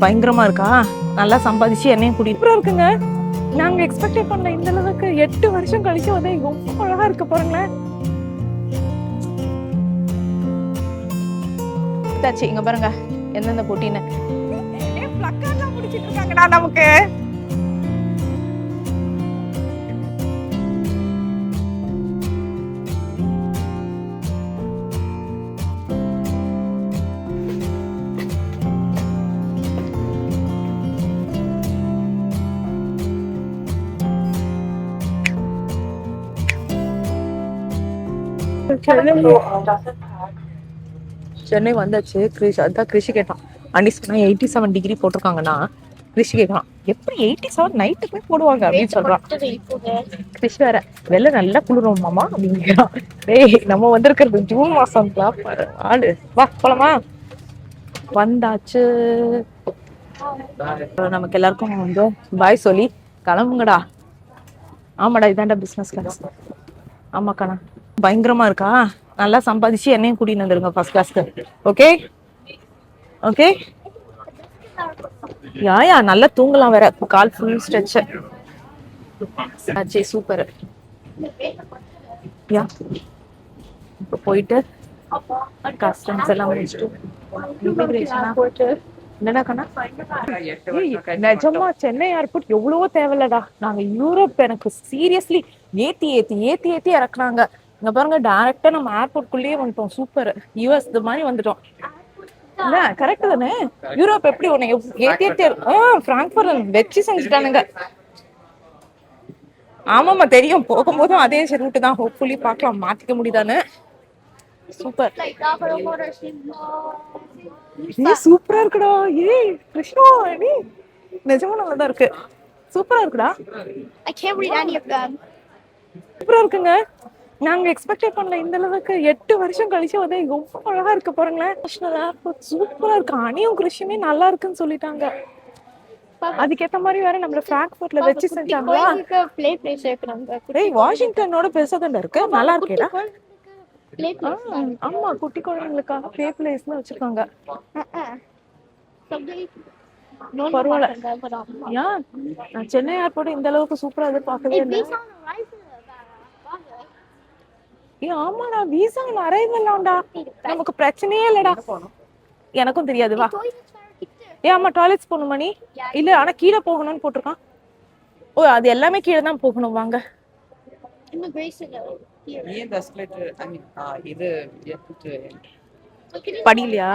பயங்கரமா இருக்கா? நல்லா சம்பாதிச்சு என்னையும் கூட்டிட்டு இருக்குங்க. நாங்க எக்ஸ்பெக்டே பண்ணல இந்த அளவுக்கு. 8 வருஷம் கழிச்சு வந்து ரொம்ப அழகா இருக்கு பாருங்களேன். இங்க பாருங்க எந்தெந்த போட்டின்னு முடிச்சிட்டு இருக்காங்கடா நமக்கு. சென்னை வந்தாச்சு. அதான் கிருஷி கேட்டான். அன்னி சொன்னா 87 டிகிரி போட்டிருக்காங்கன்னா கிருஷி கேட்கலாம் எப்படி 87 நைட்டு போய் போடுவாங்க அப்படின்னு சொல்றான். கிருஷி வேற வெளில நல்லா குளிரும் மாமா அப்படிங்கிறான். டேய் நம்ம வந்திருக்கிறது ஜூன் மாசம் ஆளு. வா போலாமா? வந்தாச்சு. நமக்கு எல்லாருக்கும் வந்து பாய் சொல்லி கிளம்புங்கடா. ஆமாடா இதாண்டா பிசினஸ் கிளாஸ். ஆமா கண்ணா பயங்கரமா இருக்கா? நல்லா சம்பாதிச்சு என்னையும் கூட்டிட்டு வந்துருங்க ஃபர்ஸ்ட் கிளாஸ்க்கு. Okay okay. யா நல்லா தூங்கலாம் வேற. கால் ஃபுல் ஸ்ட்ரெச். சூப்பர். யா இப்போ போயிட்டு கஸ்டம்ஸ் எல்லாம் முடிச்சுட்டு என்னடா கண்ணா நிஜமா சென்னை ஏர்போர்ட் எவ்வளவோ தேவையில்லடா. நாங்க யூரோப் எனக்கு சீரியஸ்லி ஏத்தி ஏத்தி ஏத்தி ஏத்தி இறக்குனாங்க. இங்க பாருங்க டைரக்டா நம்ம ஏர்போர்ட்குள்ளேயே வந்துட்டோம். சூப்பர். யூஎஸ் இது மாதிரி வந்துட்டோம். இல்ல கரெக்ட் தானே? யூரோப் எப்படி உன்னை ஏத்தி ஏத்தி பிராங்க்ஃபர்ட் வச்சு செஞ்சுட்டானுங்க. ஆமாமா தெரியும். போகும்போதும் அதே ரூட்டு தான். ஹோப்ஃபுல்லி பார்க்கலாம் மாத்திக்க முடியுதானு. சூப்பர். சூப்பரா இருக்குடா. ஏய் கிருஷ்ணா நீ நிஜமா நல்லதா இருக்கு. சூப்பரா இருக்குடா. I can't read any of them. சூப்பரா இருக்குங்க. நாங்க எக்ஸ்பெக்டே பண்ணல இந்த அளவுக்கு. 8 வருஷம் கழிச்சு வந்து ரொம்ப அழகா இருக்கு பாருங்களேன். சூப்பரா இருக்கு. அணியும் கிருஷ்ணமே நல்லா இருக்குன்னு சொல்லிட்டாங்க. அதுக்கேத்த மாதிரி வேற நம்மள பிராங்க்ஃபர்ட்ல வச்சு செஞ்சாங்களா? ப்ளே பிளேஸ் இருக்குங்க. ஏய் வாஷிங்டனோட பெருசாதான் இருக்கு. நல்லா இருக்கேடா. Play place. ஆமா குட்டி குழந்தைகளுக்காக ப்ளே பிளேஸ்ல வச்சிருக்காங்க. பரவாயில்ல. நான் சென்னை ஏர்போர்ட் இந்த அளவுக்கு சூப்பரா எதிர்பார்க்கவே இல்லை. ஆமாடா விசால அரைவலாம்டா. நமக்கு பிரச்சனையே இல்லடா. எனக்கும் தெரியாது. வா. ஆமா டாய்லெட்ஸ் போகணும் மணி. இல்ல ஆனா கீழே போகணும்னு போட்டிருக்கான். ஓ அது எல்லாமே கீழே தான் போகணும். வாங்க. படிலையா?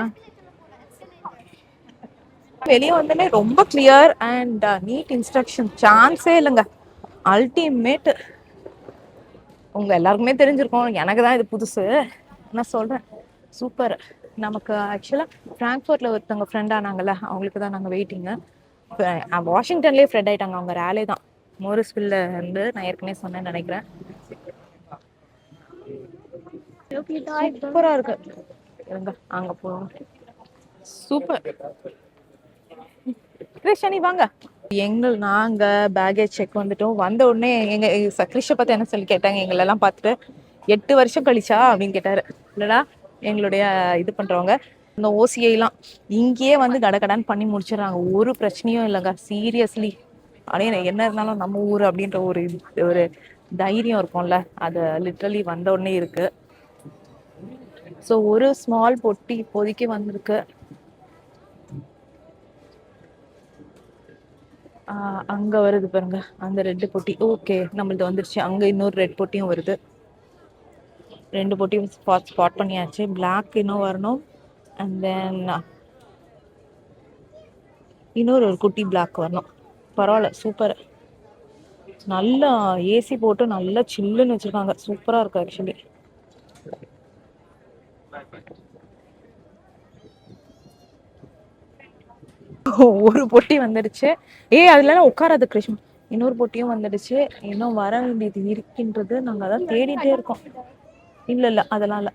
வெளியே வந்தோடனே ரொம்ப கிளியர் அண்ட் நீட் இன்ஸ்ட்ரக்ஷன். சான்ஸே இல்லைங்க. அல்டிமேட். உங்க எல்லாருக்குமே தெரிஞ்சிருக்கும். எனக்கு தான் இது புதுசு. நான் சொல்றேன் சூப்பர். நமக்கு ஆக்சுவலா பிராங்க்ஃபர்ட்ல ஒருத்தவங்க ஃப்ரெண்ட் ஆனாங்கல்ல, அவங்களுக்கு தான் நாங்கள் வெயிட்டிங்க. வாஷிங்டன்லேயே ஃப்ரெண்ட் ஆயிட்டாங்க. அவங்க ரேலே தான் மோரிஸ்வில்ல இருந்து. நான் ஏற்கனவே சொன்னேன்னு நினைக்கிறேன். சூப்பரா இருக்கு. அங்க போறோம். சூப்பர். கிருஷ்ணி வாங்க. நாங்க பேகேஜ் செக் வந்துட்டோம். வந்த உடனே எங்க கிருஷ்ண பார்த்து என்ன சொல்லி கேட்டாங்க. எங்களெல்லாம் பார்த்துட்டு 8 வருஷம் கழிச்சா அப்படின்னு கேட்டாரு. இல்லடா எங்களுடைய இது பண்றவங்க இந்த ஓசிஐலாம் இங்கேயே வந்து கடகடான்னு பண்ணி முடிச்சிடறாங்க. ஒரு பிரச்சனையும் இல்லைங்க. சீரியஸ்லி அப்படியே என்ன இருந்தாலும் நம்ம ஊர் அப்படின்ற ஒரு தைரியம் இருக்கும்ல. அது லிட்ரலி வந்த உடனே இருக்கு. ஸோ ஒரு ஸ்மால் பொட்டி இப்போதைக்கு வந்திருக்கு. அங்க வருது பாருங்க அந்த ரெட் பொட்டி. ஓகே நம்மளது வந்துருச்சு. அங்க இன்னொரு ரெட் பொட்டியும் வருது. 2 பொட்டியும் ஸ்பாட் பண்ணியாச்சு. பிளாக் இன்னும் வரணும். அண்ட் தென் இன்னொரு குட்டி பிளாக் வரணும். பரவாயில்ல சூப்பர். நல்லா ஏசி போட்டு நல்லா சில்லுன்னு வச்சிருக்காங்க. சூப்பரா இருக்கு ஆக்சுவலி. ஒரு பொட்டி வந்துடுச்சு. அதுல உட்காராது கிருஷ்ணா. இன்னொரு பொட்டியும் வந்துடுச்சு. இன்னும் வர வேண்டியது இருக்கின்றது. நாங்க அதான் தேடிட்டே இருக்கோம். இல்ல அதனால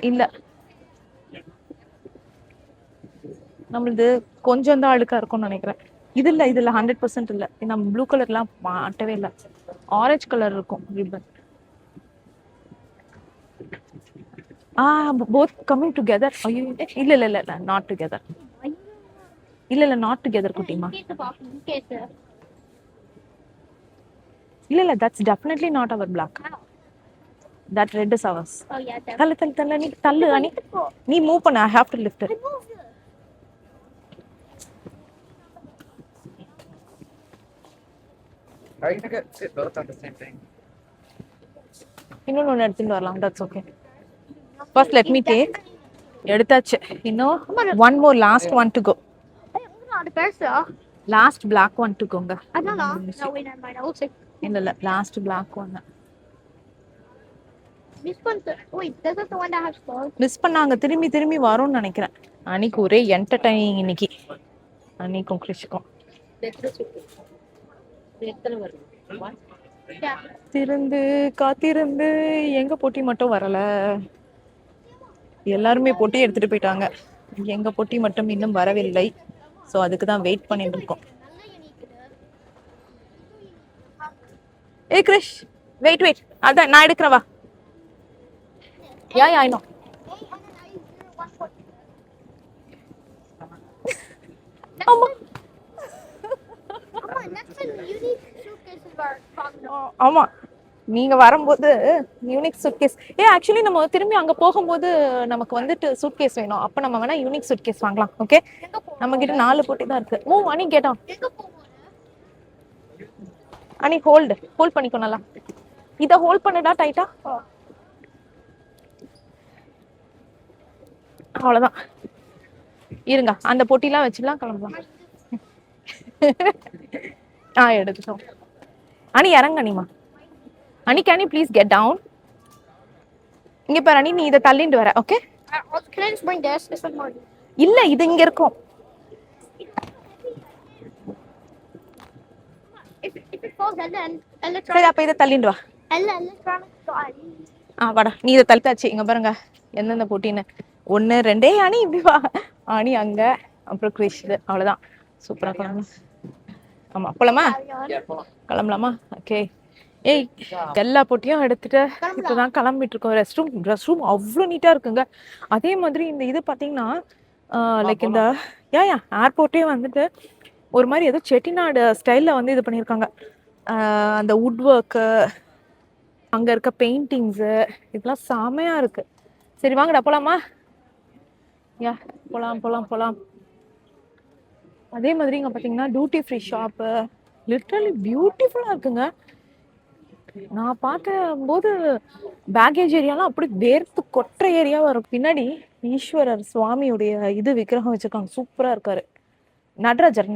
இல்ல நம்மளது கொஞ்சம் தான் அழுக்கா இருக்கும்னு நினைக்கிறேன். இதுல 100% இல்ல. நம்ம ப்ளூ கலர்லாம் மாட்டவே இல்லை. ஆரஞ்சு கலர் இருக்கும் ரிப்பன். both coming together. ஐயோ இல்ல not together. இல்ல not together குட்டிமா. இல்ல that's definitely not our black. That red is ours. Oh yeah, தள்ளு நீ தள்ளு அனி. நீ மூவ் பண்ணு. I have to lift it. Are you gonna sit both on the same thing? இன்னொன்னு எடுத்துட்டு வரலாம். That's okay. First let me take. எடுத்தாச்சு. இன்னும் one more last one to go. Last black one to go. I don't know. No, wait, never mind. I will take. இல்ல last black one. This one's wait, this is the one that has clothes. Miss பண்ணாங்க திரும்பி வரும்னு நினைக்கிறேன். அன்னைக்கு ஒரே entertaining இன்னைக்கு. அன்னைக்கும் கிறிஷ்க்கும். Yeah. திருந்து காத்திருந்து எங்க பொட்டி மட்டும் வரல. எல்லாருமே பொட்டி எடுத்துட்டு போயிட்டாங்க. எங்க பொட்டி மட்டும் இன்னும் வரவில்லை. சோ அதுக்கு தான் வெயிட் பண்ணிட்டு இருக்கோம். ஏய் கிரிஷ் வெயிட் அதான் நான் எடுக்கறேன் வா. Yeah, I know. Amma, next time unique suitcases are talking about. ஆமா நீங்க வரும்போது யூனிக் சூட்கேஸ் ஆக்சுவலி நம்ம திரும்பி அங்க போகும்போது நமக்கு வந்துட்டு சூட்கேஸ் வேணும். அப்ப நம்ம வேணா யூனிக் சூட்கேஸ் வாங்கலாம். ஓகே நம்ம கிட்ட 4 பொட்டி தான் இருக்கு. அனி கேட் ஆன். அனி ஹோல்ட் பண்ணிக்கோ நல்லா. இத ஹோல்ட் பண்ணுடா டைட்டா. அவ்வளவுதான். இருங்க அந்த பொட்டிலாம் வச்சுலாம் கிளம்பலாம். எடுத்துட்டோம். அனி இறங்க அனிமா. Annie can you please get down. இங்க பாரு அனி நீ இத தள்ளிட்டு வர. Okay Can I just bring this? This one more. இல்ல இது இங்க இருக்கும். If it falls and then சரி electronic அப்ப இத தள்ளிட்டு வா. electronic வாடா நீ இத தள்ளிட்டாச்சு. இங்க பாருங்க எந்தெந்த பொட்டின்னு 1 2 அனி இப்படி வா. அனி அங்க அப்புறம் கிரிஷ் அவ்வளவுதான். சூப்பரா கிளம்பலாம். ஆமா போலாமா? கிளம்பலாமா? ஓகே எல்லா பொட்டியும் எடுத்துட்டு இப்பதான் கிளம்பிட்டு இருக்கோம். ரெஸ்ட் ரூம் அவ்வளோ நீட்டா இருக்குங்க. அதே மாதிரி இந்த இது பாத்தீங்கன்னா லைக் இந்த ஏர்போர்ட்டே வந்துட்டு ஒரு மாதிரி ஏதோ செட்டிநாடு ஸ்டைல்ல வந்து இது பண்ணியிருக்காங்க. அந்த வுட் ஒர்க்கு அங்க இருக்க பெயிண்டிங்ஸு இதெல்லாம் செமையா இருக்கு. சரி வாங்கடா போலாமா? போலாம். அதே மாதிரி இங்க பாத்தீங்கன்னா டியூட்டி ஃப்ரீ ஷாப்பு லிட்டரலி பியூட்டிஃபுல்லா இருக்குங்க. நான் பார்க்கும்போது பேக்கேஜ் ஏரியாலாம் அப்படி வேர்த்து கொட்டுற ஏரியாவா இருக்கும். பின்னாடி ஈஸ்வரர் சுவாமியுடைய இது விக்கிரகம் வச்சிருக்காங்க. சூப்பரா இருக்காரு. Natarajar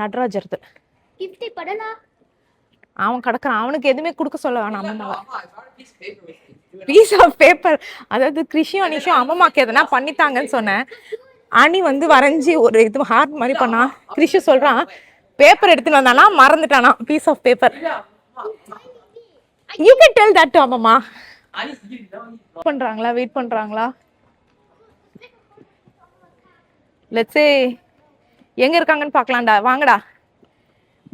gift padala. அவன் கிடக்குறான். அவனுக்கு எதுவுமே கொடுக்க சொல்ல வேணாம். அம்மாவை பீஸ் ஆஃப் பேப்பர். அதாவது கிருஷியும் அனிஷும் அம்மாக்கு எதனா பண்ணித்தாங்கன்னு சொன்னேன். அனி வந்து வரைஞ்சி ஒரு இது ஹார்ட் மாதிரி பண்ணா. கிருஷி சொல்றான் பேப்பர் எடுத்துன்னு வந்தானா மறந்துட்டானா piece of paper. You can tell that to அம்மா. வெயிட் பண்றாங்களா? லெட்ஸ் சே எங்க இருக்காங்கன்னு பார்க்கலாம்டா. வாங்கடா.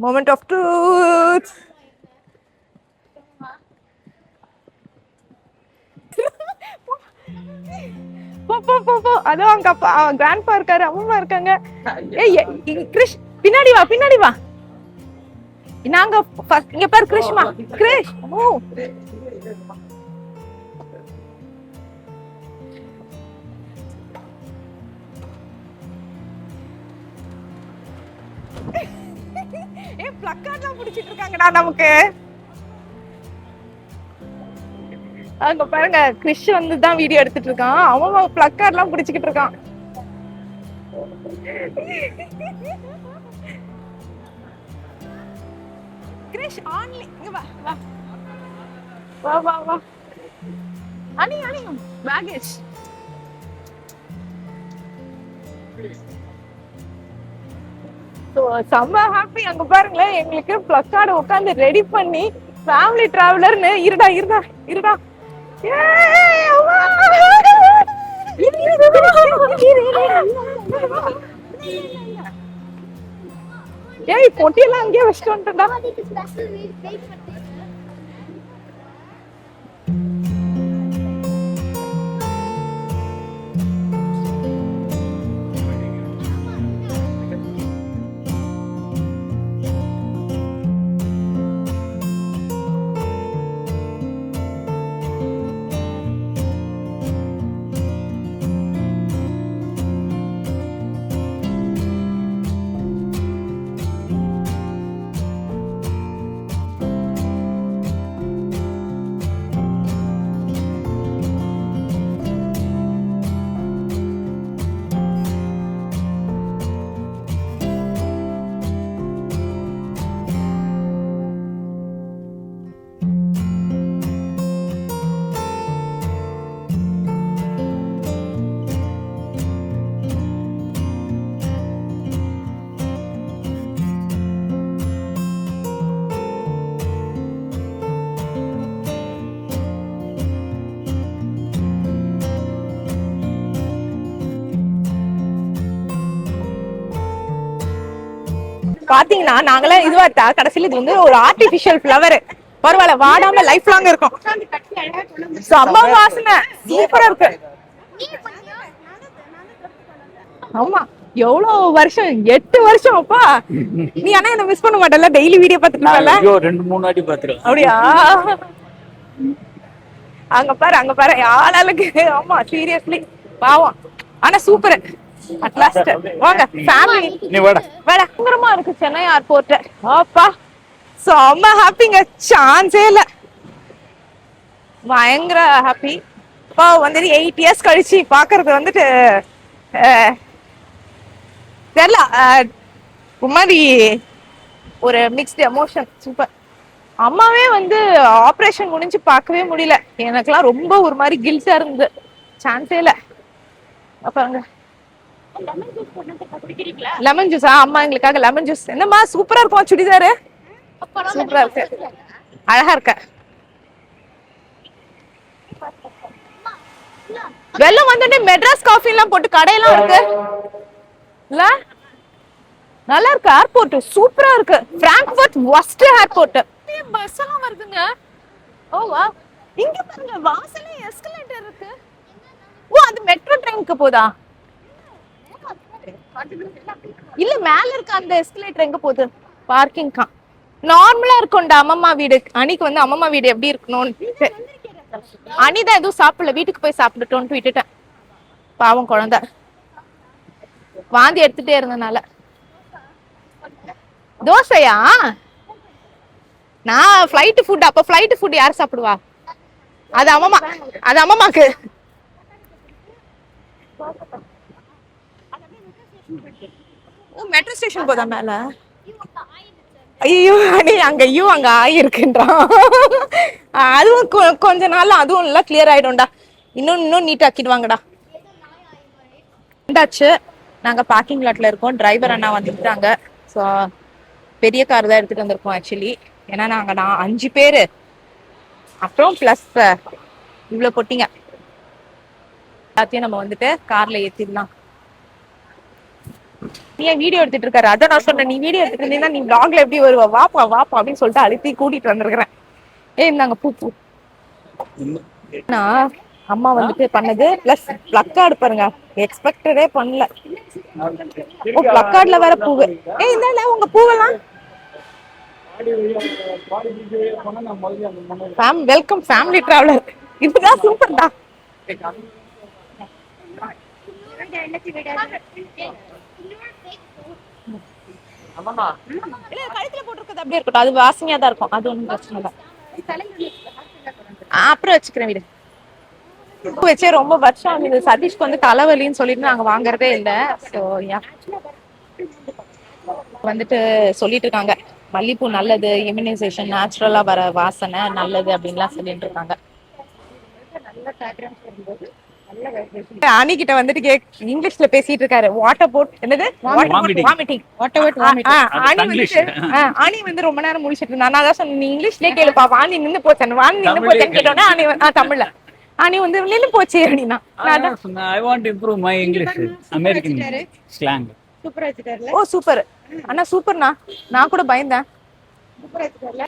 Moment of truth. போ அதோ அங்க கிராண்ட்பா இருக்காரு, அம்மா இருக்காங்க. கிரிஷ் பின்னாடி வா. நாங்க இங்க பாரு கிரிஷ்மா. கிரிஷ் பிளக்கார்ட்லாம் பிடிச்சிட்டு இருக்காங்கடா நமக்கு. அங்க பாருங்க கிரிஷ் வந்து தான் வீடியோ எடுத்துட்டு இருக்கான். அவன் பிளக்கார்ட்லாம் பிடிச்சிக்கிட்டு இருக்கான். கிரிஷ் ஆன்லி இங்க வா. அனி பேக்கேஜ். செம்ம ஹாப்பி. அங்க பாருங்களேன் எங்களுக்கு பிளக்கார்டு உட்காந்து ரெடி பண்ணி ஃபேமிலி டிராவலர்னு. இருடா ஏய் பொட்டியெல்லாம் அங்கேயே வச்சுட்டு வந்துட்டா. பாத்தீங்கன்னா நாங்களாம் இதுவா கடைசியில இது வந்து ஒரு ஆர்டிபிஷியல் ஃபிளவர். பரவாயில்ல, வாடாம லைஃப் லாங் இருக்கும். செம்ம வாசனை, சூப்பரா இருக்கு. ஆமா, எவ்வளவு வருஷம், 8 வருஷம் அப்பா. நீ ஆனா என்ன மிஸ் பண்ண மாட்டல, டெய்லி வீடியோ பாத்துட்டல. ஐயோ 2-3 வாட்டி பாத்துறேன். அப்படியா? அங்க பாரு ஆளாளுக்கு. ஆமா சீரியஸ்லி பாவம், ஆனா சூப்பர். அட்லாஸ்ட் வாங்க ஃபேமிலி. நீ வாடா. பயங்கரமா இருக்கு சென்னை ஏர்போர்ட். அப்பா செம்ம ஹாப்பிங்க, சான்ஸே இல்ல. பயங்கர ஹாப்பி. இப்போ வந்துட்டு 8 இயர்ஸ் கழிச்சு பாக்குறது வந்துட்டு தெரியல, ஒரு மாதிரி ஒரு மிக்ஸ்டு எமோஷன். சூப்பர். அம்மாவே வந்து ஆப்ரேஷன் முடிஞ்சு பார்க்கவே முடியல. எனக்குலாம் ரொம்ப ஒரு மாதிரி கில்ட்டா இருந்தது, சான்ஸே இல்ல. அப்பாங்க லெமன் ஜூஸா? அம்மா எங்களுக்காக லெமன் ஜூஸ். என்னம்மா சூப்பரா இருக்கும் சுடிதாரு, சூப்பரா இருக்கு, அழகா இருக்க. வெள்ளம் வந்துட்டு மெட்ராஸ் காஃபி எல்லாம் போட்டு கடையெல்லாம் இருக்கு இல்ல? நல்லா இருக்கு ஏர்போர்ட், சூப்பரா இருக்கு. Frankfurt worst airport. பஸ் எல்லாம் வருதுங்க. ஓ வா, இங்க பாருங்க வாசல்ல எஸ்கலேட்டர் இருக்கு. ஓ அது மெட்ரோ ட்ரெயினுக்கு போதா? இல்ல மேல இருக்க அந்த எஸ்கலேட்டர் எங்க போகுது? பார்க்கிங்கா? நார்மலா இருக்கும்டா அம்மம்மா வீடு. அன்னைக்கு வந்து அம்மம்மா வீடு எப்படி இருக்கணும்னு அனிதான் எதுவும் சாப்பிடல, வீட்டுக்கு போய் சாப்பிட்டுட்டோன்னு விட்டுட்டேன். பாவம் குழந்தை வாந்தி எடுத்துட்டே இருந்தனால. தோசையா? நான் ஃப்ளைட் ஃபுட். அப்ப ஃப்ளைட் ஃபுட் யார் சாப்பிடுவா? அது அம்மம்மா, அது அம்மம்மாக்கு. ஓ மெட்ரோ ஸ்டேஷன் போதா மேல? ஐயோ அடி, அங்க அங்க ஆயிருக்குன்றான். அதுவும் கொஞ்ச நாள் அதுவும் எல்லாம் கிளியர் ஆயிடும்டா. இன்னும் நீட் ஆக்கிடுவாங்கடா. வந்தாச்சு, நாங்க பார்க்கிங் லாட்ல இருக்கோம். டிரைவர் அண்ணா வந்துட்டாங்க. ஸோ பெரிய கார் தான் எடுத்துட்டு வந்திருக்கோம் ஆக்சுவலி. ஏன்னா நான் 5 பேரு, அப்புறம் பிளஸ் இவ்வளவு பொட்டிங்க எல்லாத்தையும் நம்ம வந்துட்டு கார்ல ஏத்திடலாம். நீ ஏன் வீடியோ எடுத்துட்டு இருக்காரு? அதான் நான் சொன்னேன், நீ வீடியோ எடுத்துட்டு இருந்தீங்கன்னா நீ vlogல எப்படி வருவ, வாப்பா அப்படின்னு சொல்லிட்டு அழுத்தி கூட்டிட்டு வந்திருக்கிறேன். இந்தாங்க பூ. நான் அம்மா வந்துட்டு பண்ணது பிளஸ் பிளக்கார்டு பாருங்க, எக்ஸ்பெக்டடே பண்ணல. ஓ பிளக்கார்ட்ல வேற பூவு. இந்தால உங்க பூவெல்லாம் வெல்கம் ஃபேமிலி டிராவலர். இதுதான் சூப்பர்டா. இல்ல கழுத்துல போட்டுருக்கிறது அப்படியே இருக்கட்டும், அது வாசனையா தான் இருக்கும், அது ஒண்ணும் பிரச்சனை இல்லை. அப்புறம் வச்சுக்கிறேன் வீடு. பூ வச்சே ரொம்ப வருஷம் ஆகுது. சதீஷ்க்கு வந்து தலைவலின்னு சொல்லிட்டு நாங்க வாங்குறதே இல்லை. ஸோ வந்துட்டு சொல்லிட்டு இருக்காங்க மல்லிப்பூ நல்லது, இம்யூனைசேஷன், நேச்சுரலா வர வாசனை நல்லது அப்படின்லாம் சொல்லிட்டு இருக்காங்க. அனிகிட்ட வந்துட்டு இங்கிலீஷ்ல பேசிட்டு இருக்காரு. வாட்டர் போட் என்னது? வாமிட்டிங். அனி வந்து ரொம்ப நேரம் முடிச்சிட்டு இருந்தா. நான் தான் சொன்னேன், நீ இங்கிலீஷ்லயே கேளுப்பா. வாந்தி நின்னு போச்சேன்னு, வாந்தி நின்னு போச்சேன்னு கேட்டோன்னா அனி தமிழ்ல அனி வந்து நின்னு போச்சு அப்படின்னா. I want to improve my English, American slang. சூப்பரா வச்சிட்டாரு. ஓ சூப்பர் அண்ணா, சூப்பர்ண்ணா. நான் கூட பயந்தேன். சூப்பரா வச்சிட்டாருல.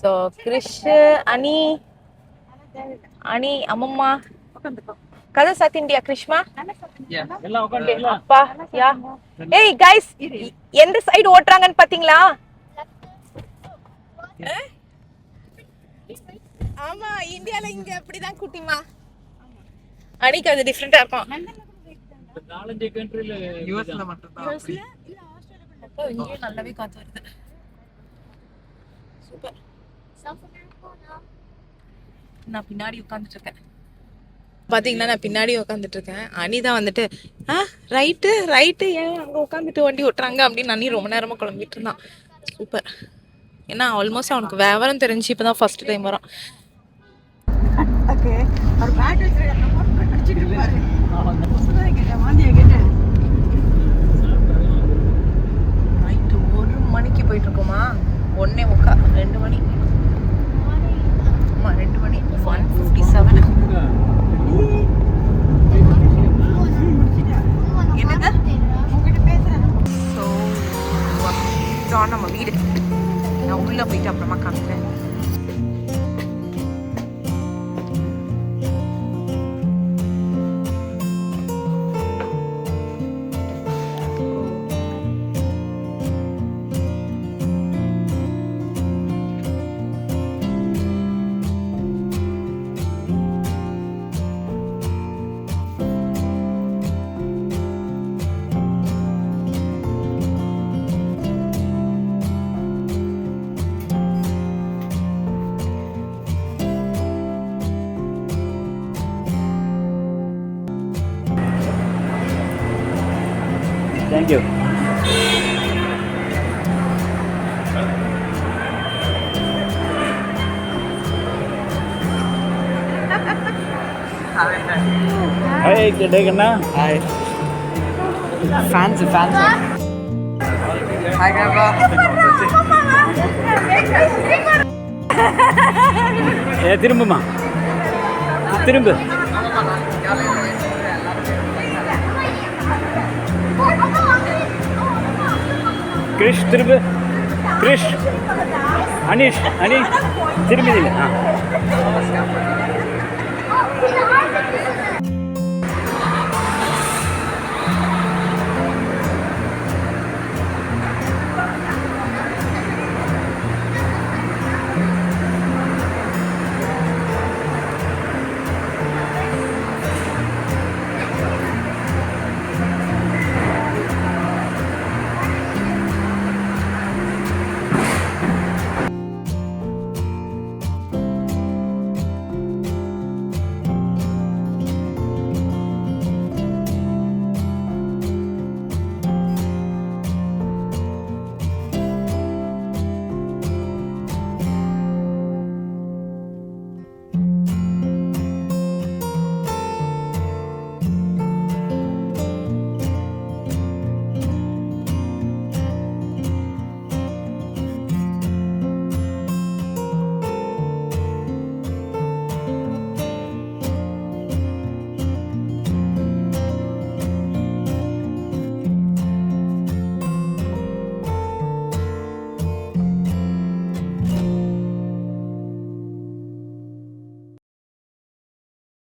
சோ கிரிஷ், அனி அம்மம்மா கதை சாத்திண்டியா கிருஷ்மா? அப்பா யா. ஏய் गाइस, எந்த சைடு ஓட்றாங்கன்னு பாத்தீங்களா? ஆமா இந்தியால இங்க அப்படிதான் குட்டிமா. அனிக்கு அது டிஃபரெண்டா இருக்கும். நாலஞ்சு கண்ட்ரில யுஎஸ்ல மட்டும் தான் அப்படி. இல்ல ஆஸ்திரேலியால அப்போ இங்க நல்லாவே காத்து வருது. சூப்பர். நான் பின்னாடி உட்கார்ந்துட்டு இருக்கேன். பாத்தீங்கன்னா நான் பின்னாடி உட்காந்துட்டு இருக்கேன். அனிதான் வந்துட்டு ரைட்டு ஏன் அங்க உட்காந்துட்டு வண்டி ஓட்டுறாங்க அப்படின்னு அனி ரொம்ப நேரமா குழம்பிட்டு இருந்தான். சூப்பர். ஏன்னா ஆல்மோஸ்ட் அவனுக்கு விவரம் தெரிஞ்சு இப்பதான் ஃபர்ஸ்ட் டைம் வரான். நைட்டு 1 மணிக்கு போயிட்டு இருக்கோமா? 1:45 2 மணி. ஆமா 2 மணி 1:57. என்னது? உங்ககிட்ட பேசுறேன். தேங்க்யூ. ஹாய் கேட்டேங்கண்ணா. Hi. Fans. Hi, Grandpa. திரும்புமா திரும்பு. கிரிஷ் திரும்பு. கிரிஷ் அனீஷ் திரும்பி.